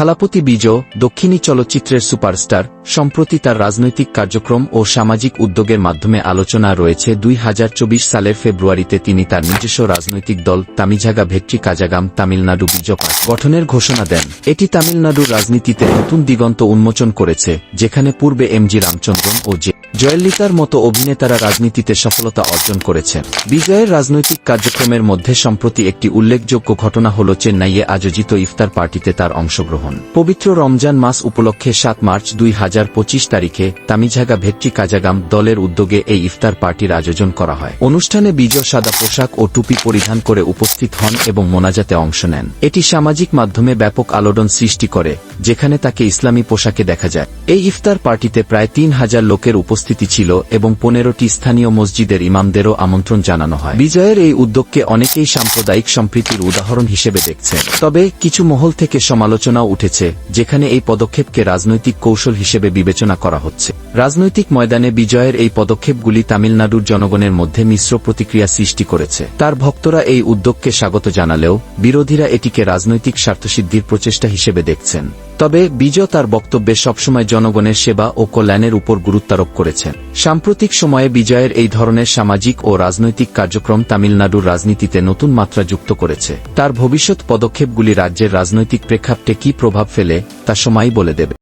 থালাপতি বিজয় দক্ষিণী চলচ্চিত্রের সুপারস্টার। সম্প্রতি তার রাজনৈতিক কার্যক্রম ও সামাজিক উদ্যোগের মাধ্যমে আলোচনা রয়েছে। 2024 সালের ফেব্রুয়ারিতে তিনি তার নিজস্ব রাজনৈতিক দল তামিঝাগা ভেট্রি কাজাগাম তামিলনাড়ু বিজেপি গঠনের ঘোষণা দেন। এটি তামিলনাড়ুর রাজনীতিতে নতুন দিগন্ত উন্মোচন করেছে, যেখানে পূর্বে এমজি রামচন্দ্রন ও জয়ললিতার মতো অভিনেতারা রাজনীতিতে সফলতা অর্জন করেছেন। বিজয়ের রাজনৈতিক কার্যক্রমের মধ্যে সম্প্রতি একটি উল্লেখযোগ্য ঘটনা হল চেন্নাইয়ে আয়োজিত ইফতার পার্টিতে তার অংশগ্রহণ। পবিত্র রমজান মাস উপলক্ষে 7 মার্চ 2025 তারিখে তামিঝাগা ভেট্রি কাজাগাম দলের উদ্যোগে এই ইফতার পার্টির আয়োজন করা হয়। অনুষ্ঠানে বিজয় সাদা পোশাক ও টুপি পরিধান করে উপস্থিত হন এবং মোনাজাতে অংশ নেন। এটি সামাজিক মাধ্যমে ব্যাপক আলোড়ন সৃষ্টি করে, যেখানে তাকে ইসলামী পোশাকে দেখা যায়। এই ইফতার পার্টিতে প্রায় 3000 লোকের উপস্থিতি ছিল এবং 15টি স্থানীয় মসজিদের ইমামদেরও আমন্ত্রণ জানানো হয়। বিজয়ের এই উদ্যোগকে অনেকেই সাম্প্রদায়িক সম্প্রীতির উদাহরণ হিসেবে দেখছেন, তবে কিছু মহল থেকে সমালোচনাও উঠেছে, যেখানে এই পদক্ষেপকে রাজনৈতিক কৌশল হিসেবে বিবেচনা করা হচ্ছে। রাজনৈতিক ময়দানে বিজয়ের এই পদক্ষেপগুলি তামিলনাড়ুর জনগণের মধ্যে মিশ্র প্রতিক্রিয়া সৃষ্টি করেছে। তার ভক্তরা এই উদ্যোগকে স্বাগত জানালেও বিরোধীরা এটিকে রাজনৈতিক স্বার্থসিদ্ধির প্রচেষ্টা হিসেবে দেখছেন। তবে বিজয় তার বক্তব্যে সবসময় জনগণের সেবা ও কল্যাণের উপর গুরুত্বারোপ করেছেন। সাম্প্রতিক সময়ে বিজয়ের এই ধরনের সামাজিক ও রাজনৈতিক কার্যক্রম তামিলনাড়ুর রাজনীতিতে নতুন মাত্রা যুক্ত করেছে। তার ভবিষ্যৎ পদক্ষেপগুলি রাজ্যের রাজনৈতিক প্রেক্ষাপটে কী প্রভাব ফেলে তা সময়ই বলে দেবে।